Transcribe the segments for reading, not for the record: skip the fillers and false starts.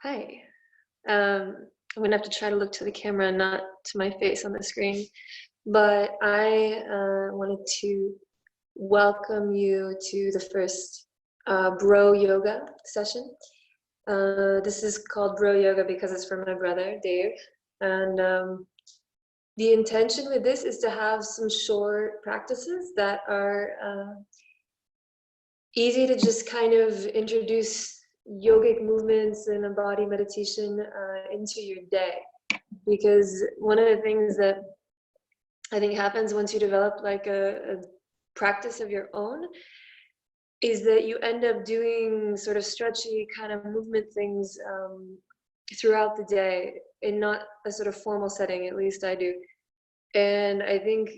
Hi. I'm gonna have to try to look to the camera and not to my face on the screen. But I wanted to welcome you to the first Bro Yoga session. This is called Bro Yoga because it's for my brother, Dave. And the intention with this is to have some short practices that are easy to just kind of introduce yogic movements and a body meditation into your day. Because one of the things that I think happens once you develop like a practice of your own is that you end up doing sort of stretchy kind of movement things throughout the day in not a sort of formal setting, at least I do. And I think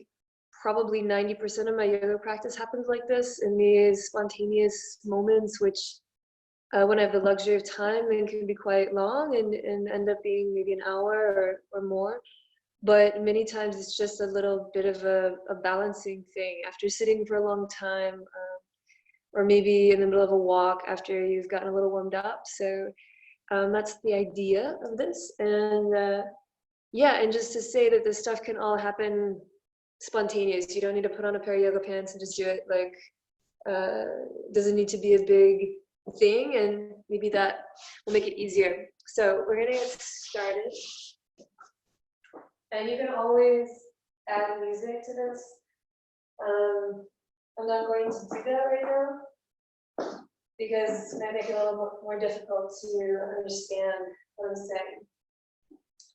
probably 90% of my yoga practice happens like this in these spontaneous moments, which when I have the luxury of time, then can be quite long and end up being maybe an hour or more. But many times it's just a little bit of a balancing thing after sitting for a long time, or maybe in the middle of a walk after you've gotten a little warmed up. So that's the idea of this. And yeah, and just to say that this stuff can all happen spontaneous. You don't need to put on a pair of yoga pants and just do it. Like, doesn't need to be a big thing, and maybe that will make it easier. So we're gonna get started. And you can always add music to this. I'm not going to do that right now because it's going to make it a little more difficult to understand what I'm saying.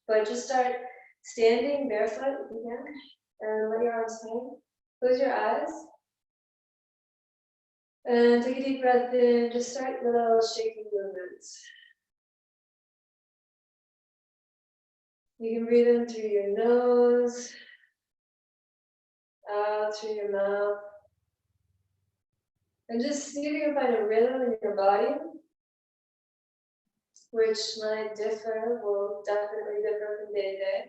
But just start standing barefoot again and let your arms hang. Close your eyes. And take a deep breath in. Just start little shaking movements. You can breathe in through your nose, out through your mouth. And just see if you can find a rhythm in your body, which might differ, will definitely differ from day to day.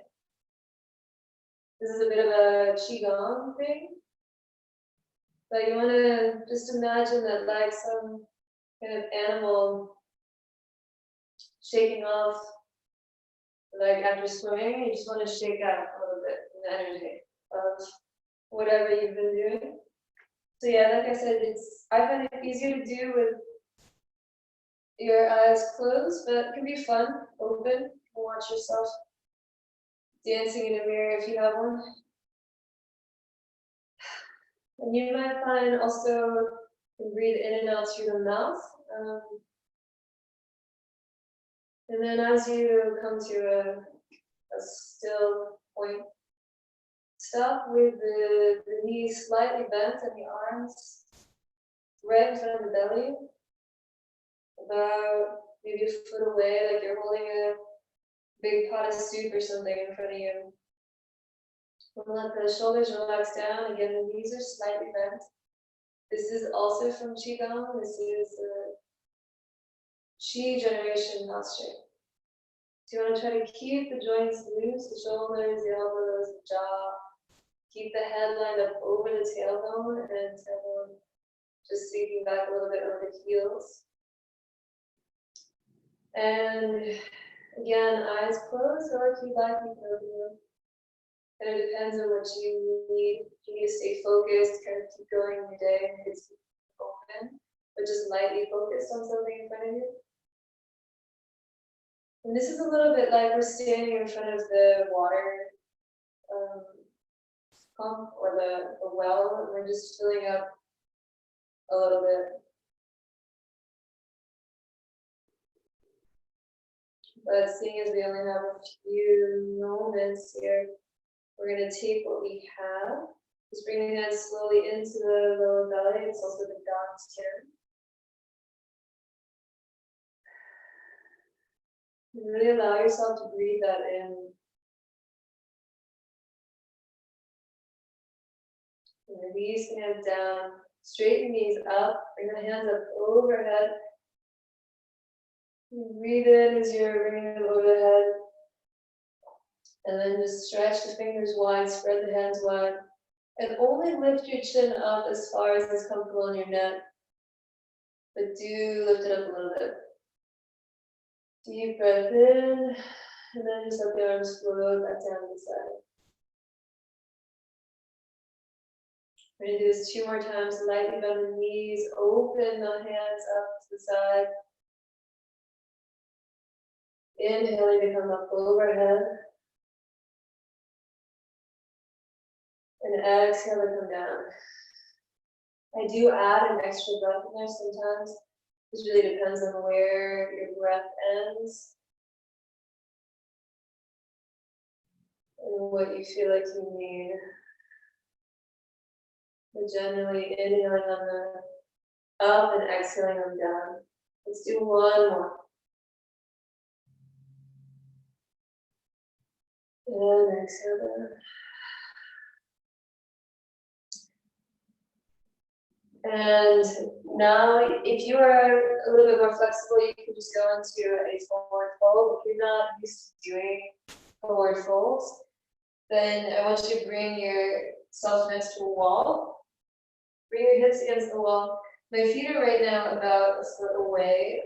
This is a bit of a Qigong thing. But you want to just imagine that like some kind of animal shaking off, like after swimming, you just want to shake out a little bit the energy of whatever you've been doing. So yeah, like I said, I find it easier to do with your eyes closed, but it can be fun, open. You can watch yourself dancing in a mirror if you have one. And you might find also you can breathe in and out through the mouth. And then as you come to a still point, stop with the knees slightly bent and the arms right in front of the belly, about maybe a foot away, like you're holding a big pot of soup or something in front of you. And let the shoulders relax down. Again, the knees are slightly bent. This is also from Qigong. This is Qi generation posture. So you want to try to keep the joints loose, the shoulders, the elbows, the jaw. Keep the head lined up over the tailbone and tailbone just sinking back a little bit on the heels. And again, eyes closed, or if you like, you can open them. And it depends on what you need. If you need to stay focused, kind of keep going in your day, it's open, but just lightly focused on something in front of you. And this is a little bit like we're standing in front of the water pump or the well, and we're just filling up a little bit. But seeing as we only have a few moments here, we're going to take what we have, just bringing that slowly into the lower belly. It's also the Gong here. And really allow yourself to breathe that in. And release the hands down, straighten the knees up, bring the hands up overhead. Breathe in as you're bringing them overhead. And then just stretch the fingers wide, spread the hands wide. And only lift your chin up as far as is comfortable on your neck. But do lift it up a little bit. Deep breath in, and then just let the arms float back down to the side. We're going to do this 2 more times. Lightly bend the knees, open the hands up to the side. Inhaling to come up overhead. And exhale to come down. I do add an extra breath in there sometimes. This really depends on where your breath ends and what you feel like you need. But generally inhaling on the up and exhaling on down. Let's do 1 more. And exhale down. And now, if you are a little bit more flexible, you can just go into a forward fold. If you're not used to doing forward folds, then I want you to bring yourself next to a wall. Bring your hips against the wall. My feet are right now about a foot away.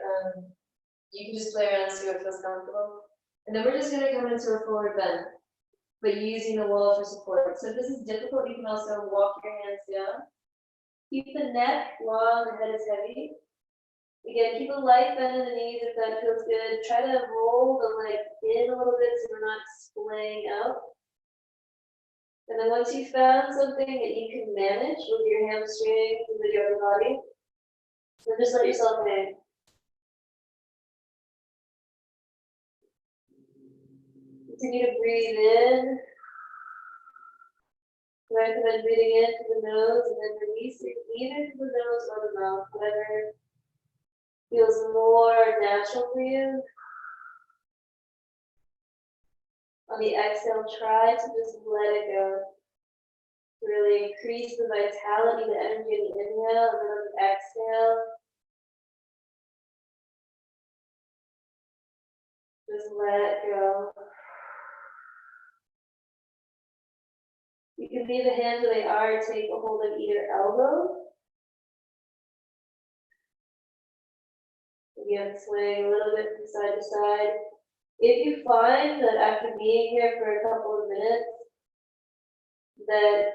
You can just play around and see what feels comfortable. And then we're just going to come into a forward bend, but using the wall for support. So if this is difficult, you can also walk your hands down. Keep the neck long, the head is heavy. Again, keep a light bend in the knees if that feels good. Try to roll the leg in a little bit so we're not splaying out. And then once you've found something that you can manage with your hamstrings and with your upper body, then just let yourself hang. Continue to breathe in. Recommend breathing in through the nose and then releasing either through the nose or the mouth, whatever feels more natural for you. On the exhale, try to just let it go. To really increase the vitality, the energy of the inhale, and then on the exhale, just let go. You can leave the hands where they are, take a hold of either elbow. Again, swaying a little bit from side to side. If you find that after being here for a couple of minutes, that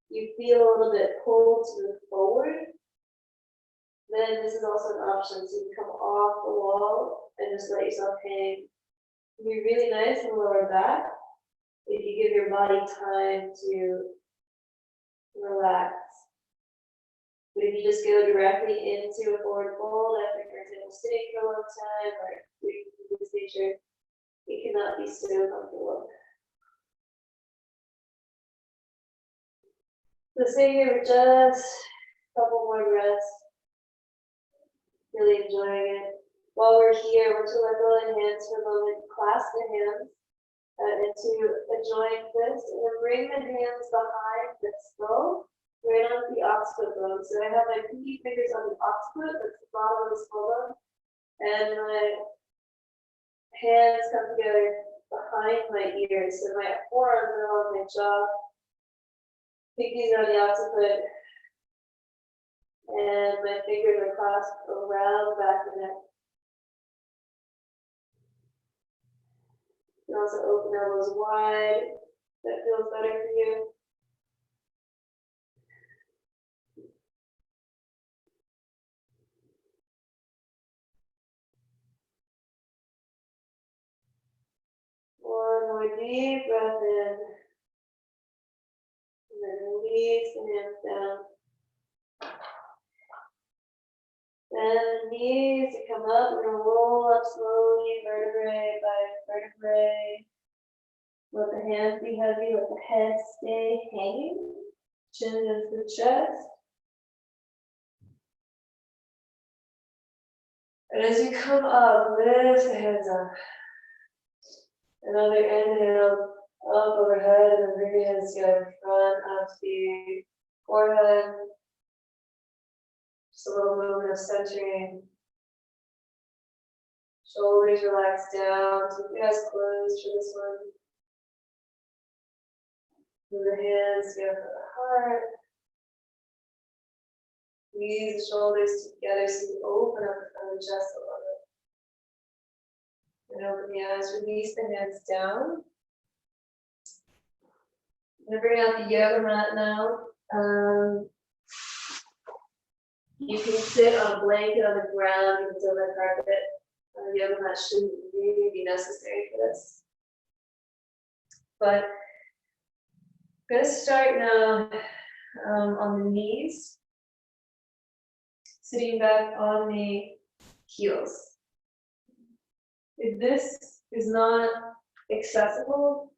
you feel a little bit pulled to move forward, then this is also an option. So you can come off the wall and just let yourself hang. It can be really nice in the lower back if you give your body time to relax. But if you just go directly into a forward fold after, for example, sitting for a long time or doing this nature, it cannot be so comfortable. So stay here for just a couple more breaths. Really enjoying it. While we're here, I want you to let go of the hands for a moment. Clasp the hands into a joint fist, and then bring the hands behind the skull, right onto the occiput bone. So I have my pinky fingers on the occiput, that's the bottom of the skull bone, and my hands come together behind my ears. So my forearms are on my jaw, pinkies on the occiput, and my fingers are clasped around the back of the neck. You can also open elbows wide. That feels better for you. One more deep breath in. And then release the hands down. Bend the knees to come up. We're going to roll up slowly, vertebrae by vertebrae. Let the hands be heavy, let the head stay hanging. Chin into the chest. And as you come up, lift the hands up. Another inhale up overhead, and then bring your hands together in front of the forehead. Just a little movement of centering. Shoulders relax down, keep your eyes closed for this one. Move the hands together for the heart. Squeeze the shoulders together so you open up the front of the chest a little open the eyes, release the hands down. I'm gonna bring out the yoga mat now. You can sit on a blanket on the ground, you can sit on the carpet. Yoga mat shouldn't really be necessary for this. But I'm gonna start now on the knees, sitting back on the heels. If this is not accessible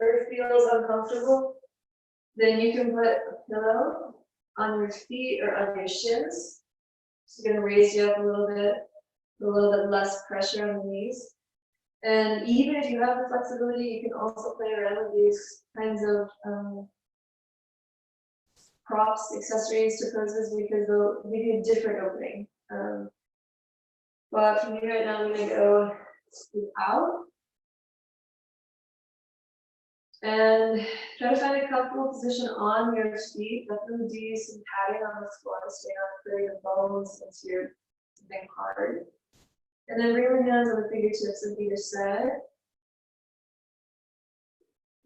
or feels uncomfortable, then you can put a pillow on your feet or on your shins. It's going to raise you up a little bit less pressure on the knees. And even if you have the flexibility, you can also play around with these kinds of props, accessories to poses, because they'll give you a different opening. But for me right now, I'm going to go out and try to find a comfortable position on your feet. Definitely do some padding on the floor to stay on putting the bones into your something hard. And then bring your hands on the fingertips of either side.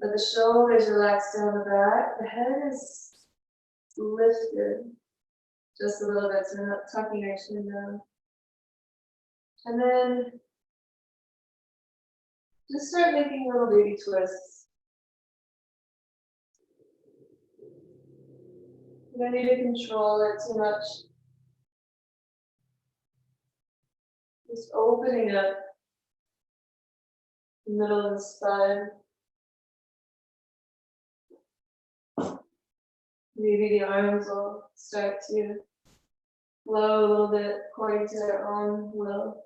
Let the shoulders relax down the back. The head is lifted just a little bit, so we're not tucking our chin down. And then just start making little baby twists. You don't need to control it too much. Just opening up the middle of the spine. Maybe the arms will start to flow a little bit according to their own will.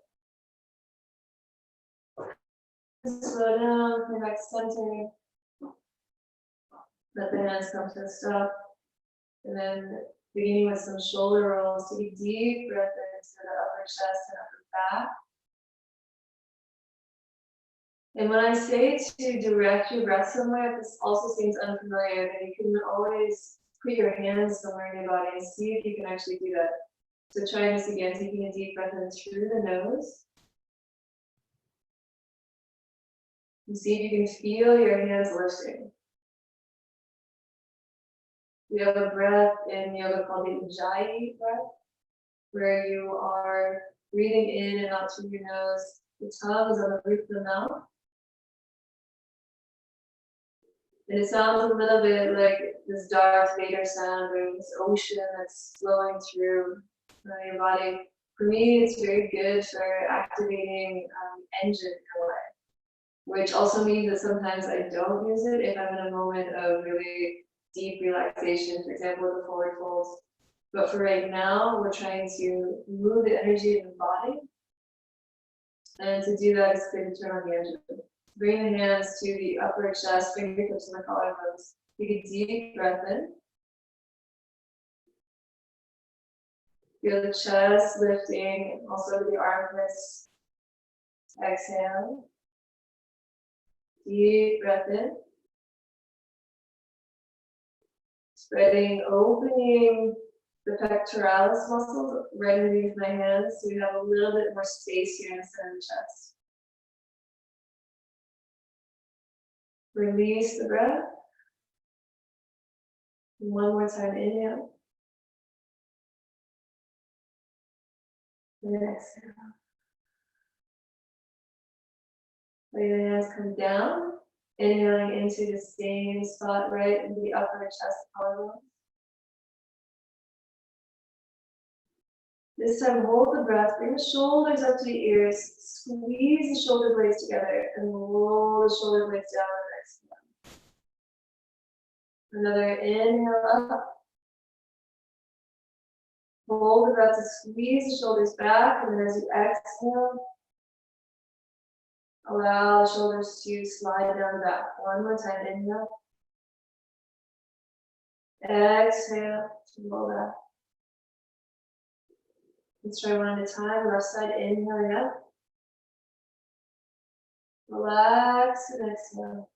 Slow down, come back center. Let the hands come to a stop. And then beginning with some shoulder rolls, take a deep breath into the upper chest and upper back. And when I say to direct your breath somewhere, this also seems unfamiliar, then you can always put your hands somewhere in your body and see if you can actually do that. So try this again, taking a deep breath in through the nose. And see if you can feel your hands lifting. We have a breath in yoga called the Ujjayi breath, where you are breathing in and out through your nose. The tongue is on the roof of the mouth. And it sounds a little bit like this Darth Vader sound, or this ocean that's flowing through your body. For me, it's very good for activating engine in a way, which also means that sometimes I don't use it if I'm in a moment of really deep relaxation, for example, with the forward folds. But for right now, we're trying to move the energy of the body. And to do that, it's good to turn on the engine. Bring the hands to the upper chest, fingertips on the collarbones. Take a deep breath in. Feel the chest lifting, also the armpits. Exhale. Deep breath in. Spreading, opening the pectoralis muscles right underneath my hands, so we have a little bit more space here in the center of the chest. Release the breath. One more time, inhale. And exhale. Let your hands come down, inhaling into the same spot right in the upper chest collarbone. This time, hold the breath, bring the shoulders up to the ears, squeeze the shoulder blades together, and roll the shoulder blades down and exhale. Another inhale up. Hold the breath to squeeze the shoulders back, and then as you exhale, allow the shoulders to slide down the back. One more time, inhale. Exhale, to roll back. Let's try one at a time. Left side, inhaling up. Relax and exhale.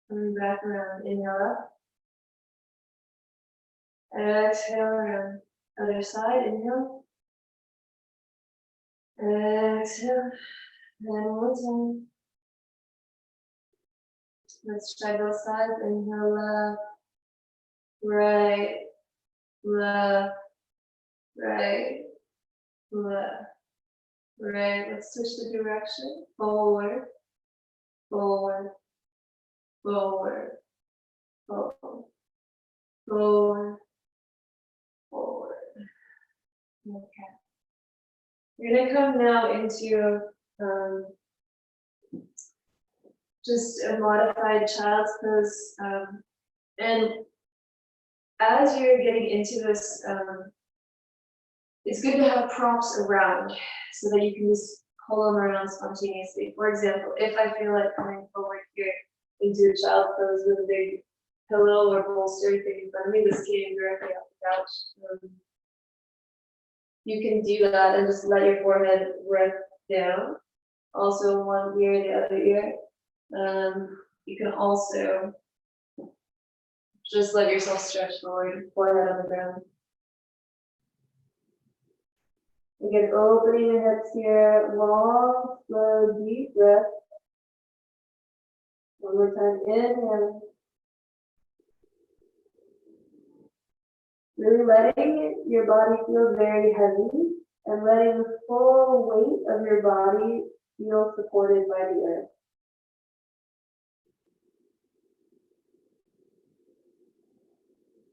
Coming back around, inhale up. Exhale around. Other side, inhale. Exhale. And one more time. Let's try both sides. Inhale left, right, left, right, left, right. Let's switch the direction. Forward, forward, forward, forward, forward, forward. Okay. You're gonna come now into just a modified child's pose, and as you're getting into this, it's good to have props around so that you can just pull them around spontaneously. For example, if I feel like coming forward here into a child pose with a big pillow or bolster thing in front of me, this came directly off the couch. You can do that and just let your forehead rest down. Also one ear, the other ear. You can also just let yourself stretch forward, forehead on the ground. Again, opening the hips here, long, slow, deep breath. One more time, inhale. Really letting your body feel very heavy and letting the full weight of your body feel supported by the earth.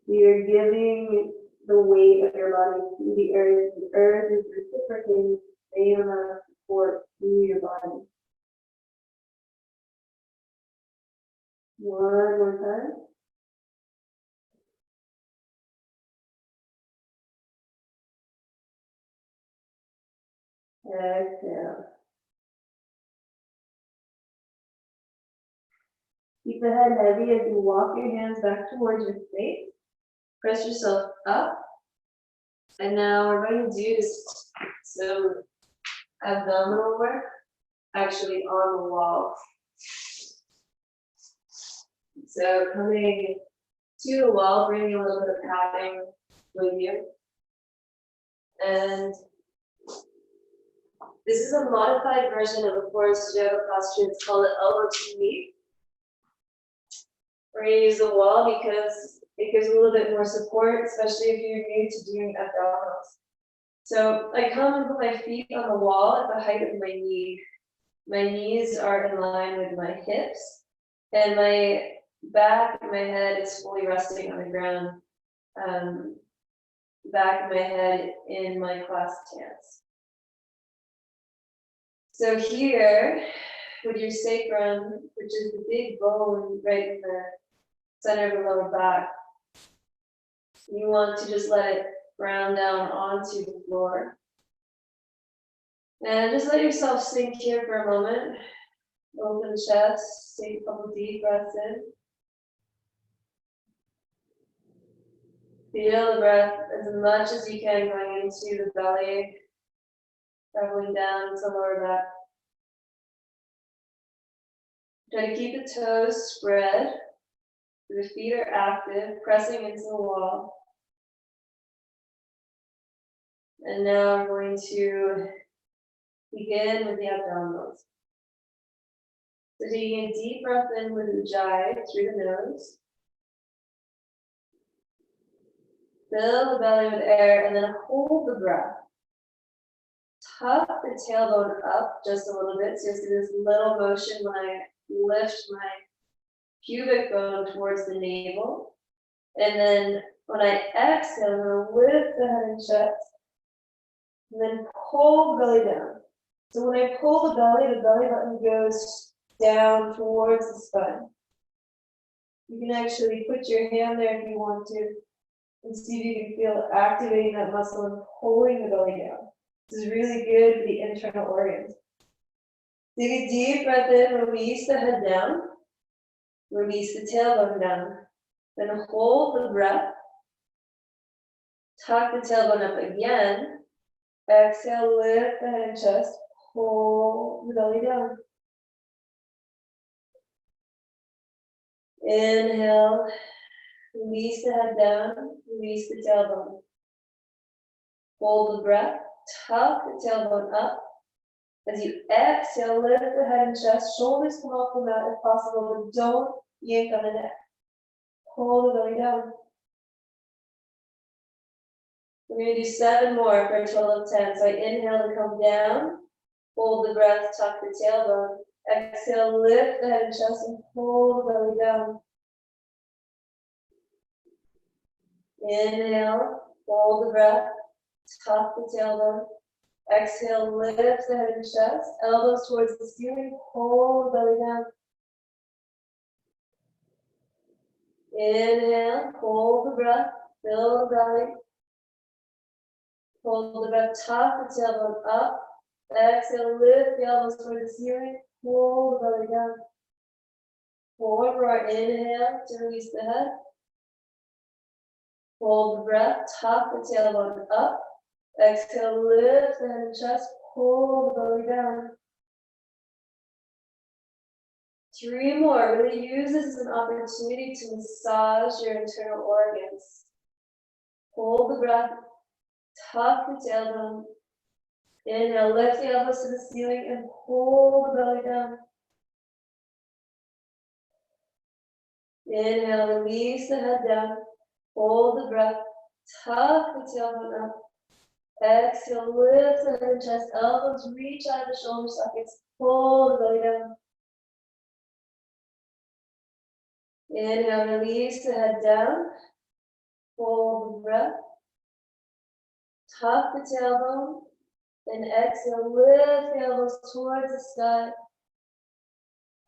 You're giving the weight of your body to the earth. The earth is reciprocating the same amount of support to your body. One more time. Exhale. Keep the head heavy as you walk your hands back towards your face. Press yourself up. And now we're going to do some abdominal work, actually on the wall. So coming to the wall, bringing a little bit of padding with you. And this is a modified version of a Forrest yoga posture. It's called an elbow to knee. We're going to use the wall because it gives a little bit more support, especially if you're new to doing abdominals. So I come and put my feet on the wall at the height of my knee. My knees are in line with my hips, and my back of my head is fully resting on the ground. Back of my head in my clasped hands. So here, with your sacrum, which is the big bone right in the center of the lower back, you want to just let it ground down onto the floor. And just let yourself sink here for a moment. Open chest, take a couple deep breaths in. Feel the breath as much as you can going into the belly, traveling down to the lower back. Try to keep the toes spread. The feet are active, pressing into the wall. And now I'm going to begin with the abdominals. So taking a deep breath in with Ujjayi through the nose. Fill the belly with air and then hold the breath. Tuck the tailbone up just a little bit. So you'll see this little motion when I lift my pubic bone towards the navel. And then when I exhale, I'm going to lift the head and chest. And then pull the belly down. So when I pull the belly button goes down towards the spine. You can actually put your hand there if you want to, and see if you can feel activating that muscle and pulling the belly down. This is really good for the internal organs. Take a deep breath in, release the head down, release the tailbone down. Then hold the breath, tuck the tailbone up again. Exhale, lift the head and chest, pull the belly down. Inhale, release the head down, release the tailbone. Hold the breath, tuck the tailbone up, As you exhale, lift the head and chest, shoulders come off the mat if possible, but don't yank on the neck. Pull the belly down. We're going to do 7 more for a total of 10. So I inhale to come down, hold the breath, tuck the tailbone. Exhale, lift the head and chest and pull the belly down. Inhale, hold the breath, tuck the tailbone. Exhale, lift the head and chest, elbows towards the ceiling, pull the belly down. Inhale, hold the breath, fill the belly. Hold the breath, tuck the tailbone up. Exhale, lift the elbows towards the ceiling, pull the belly down. 4 more, inhale to release the head. Hold the breath, tuck the tailbone up. Exhale, lift the head and chest, pull the belly down. 3 more, really use this as an opportunity to massage your internal organs. Hold the breath, tuck the tailbone. Inhale, lift the elbows to the ceiling and pull the belly down. Inhale, release the head down. Hold the breath, tuck the tailbone up. Exhale, lift the head and chest, elbows reach out of the shoulder sockets, pull the belly down. Inhale, release the head down. Hold the breath. Tuck the tailbone. And exhale, lift the elbows towards the sky.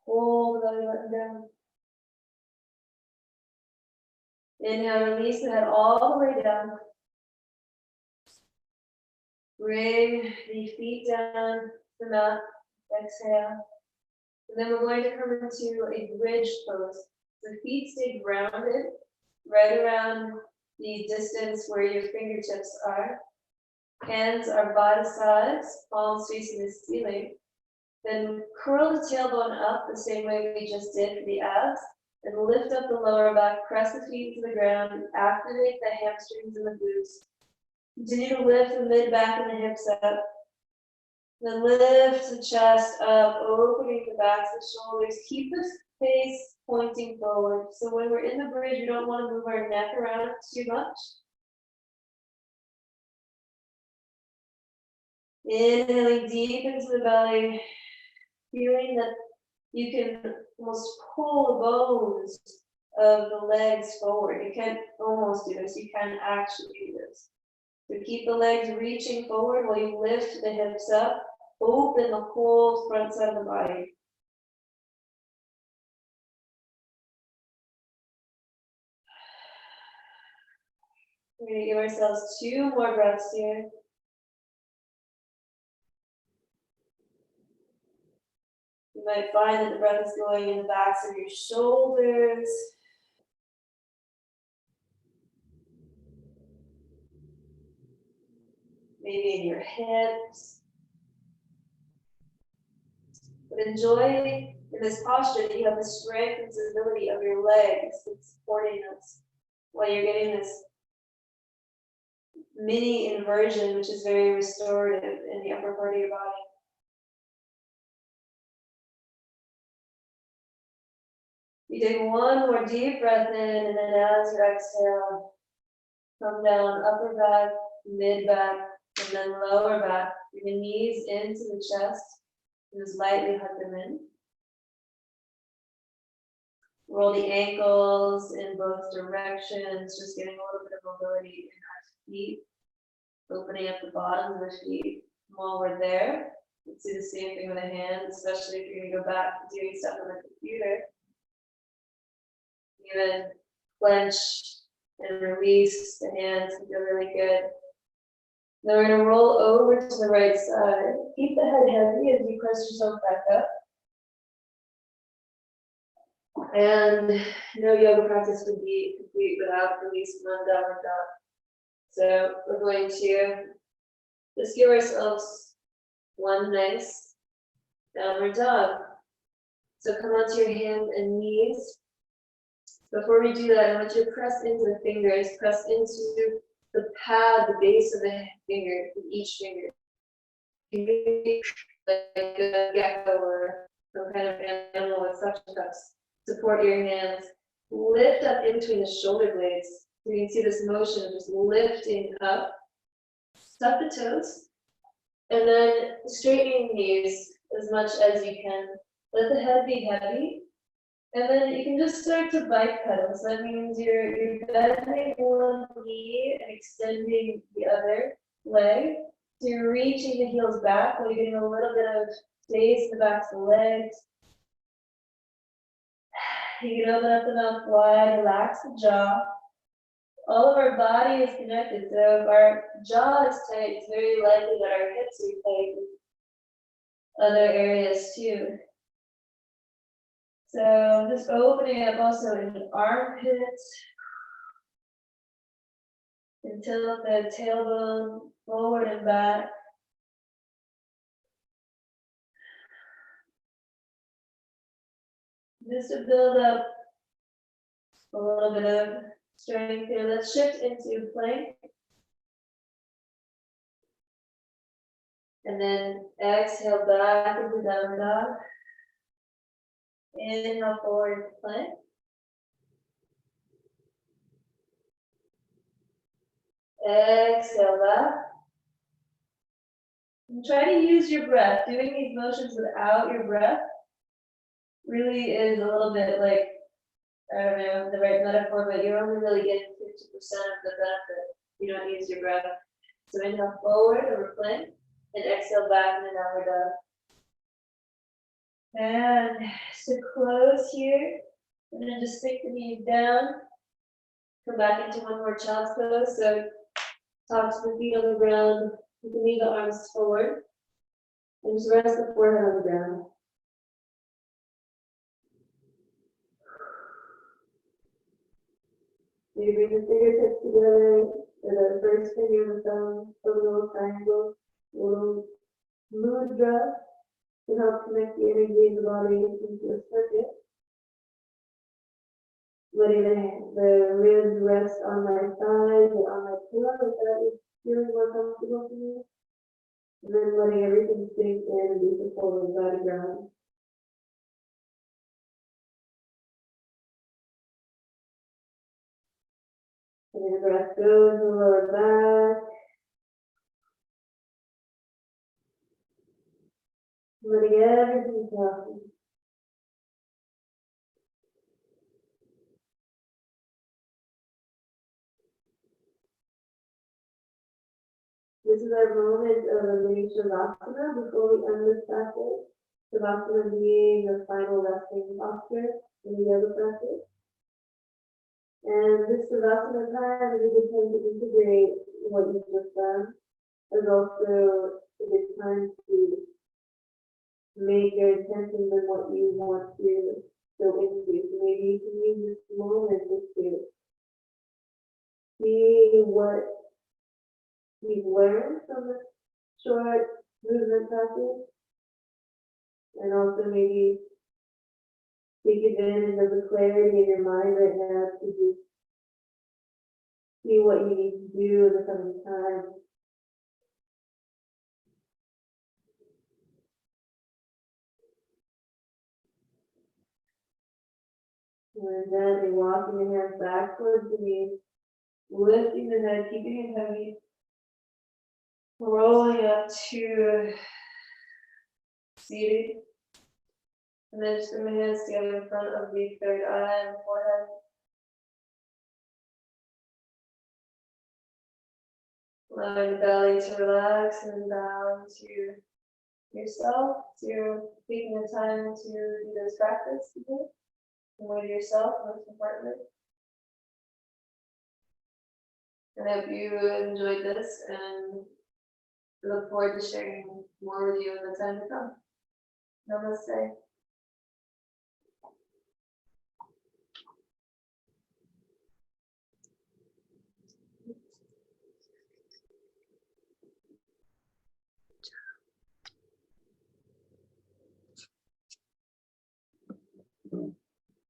Hold the belly button down. Inhale, release the head all the way down. Bring the feet down the mat. Exhale. And then we're going to come into a bridge pose. The feet stay grounded right around the distance where your fingertips are. Hands are by the sides, palms facing the ceiling. Then curl the tailbone up the same way we just did for the abs. And lift up the lower back, press the feet to the ground, activate the hamstrings and the glutes. Continue to lift the mid back and the hips up. Then lift the chest up, opening the backs of the shoulders. Keep the face pointing forward. So when we're in the bridge, we don't want to move our neck around too much. Inhaling deep into the belly, feeling that you can almost pull the bones of the legs forward. You can't almost do this, you can actually do this. So keep the legs reaching forward while you lift the hips up, open the whole front side of the body. We're going to give ourselves 2 more breaths here. You might find that the breath is going in the backs of your shoulders. Maybe in your hips. But enjoy in this posture that you have the strength and stability of your legs that's supporting us while you're getting this mini inversion, which is very restorative in the upper part of your body. You take 1 more deep breath in, and then as you exhale, come down upper back, mid back, and then lower back. Bring the knees into the chest, and just lightly hug them in. Roll the ankles in both directions, just getting a little bit of mobility in our feet. Opening up the bottoms of the feet. While we're there, let's do the same thing with the hands, especially if you're going to go back to doing stuff on the computer. Even clench and release the hands can feel really good. Then we're going to roll over to the right side. Keep the head heavy as you press yourself back up. And no yoga practice would be complete without at least 1 downward dog. So we're going to just give ourselves 1 nice downward dog. So come onto your hands and knees. Before we do that, I want you to press into the fingers, press into the pad, the base of the finger, with each finger. like a gecko or some kind of animal with suction cups. Support your hands. Lift up in between the shoulder blades. So you can see this motion of just lifting up. Tuck the toes. And then straightening knees as much as you can. Let the head be heavy. And then you can just start to bike pedal. So that means you're bending one knee and extending the other leg. So you're reaching the heels back while you're getting a little bit of space in the backs of the legs. You can open up the mouth wide, relax the jaw. All of our body is connected. So if our jaw is tight, it's very likely that our hips are tight in other areas too. So just opening up also in the armpits. And tilt the tailbone forward and back. Just to build up a little bit of strength here. Let's shift into plank. And then exhale back into down dog. Inhale forward to plank. Exhale back. And try to use your breath. Doing these motions without your breath really is a little bit like, I don't know the right metaphor, but you're only really getting 50% of the benefit. You don't use your breath. So inhale forward over plank and exhale back in an downward dog. And to close here, I'm going to just sink the knees down. Come back into one more child's pose. So tops of the feet on the ground. You can leave the arms forward. And just rest the forehead on the ground. So you bring the fingertips together. And the first finger and the thumb, a little triangle, a little mudra to help connect the energy in the body into a circuit. Letting the ribs rest on my thighs and on my pillow, if that is feeling more comfortable for you. And then letting everything sink in and be supported by the ground. And the breath goes the lower back. Letting everything soften. This is our moment of a mini Shavasana before we end this practice. Shavasana being the final resting posture in the yoga practice. And this Shavasana time is a good time to integrate what you've just done. There's also a good time to make your intentions and what you want to go into. So maybe you can use this moment just to see what you've learned from this short movement practice, and also maybe take advantage of the clarity in your mind right now to just see what you need to do in the coming time. And gently walking your hands back towards the knees, lifting the head, keeping it heavy, rolling up to seated. And then just bring my hands together in front of the third eye and forehead. Allowing the belly to relax and down to yourself. So you're taking the time to do this practice today. And with yourself, most importantly. And I hope you enjoyed this and look forward to sharing more with you in the time to come. Namaste.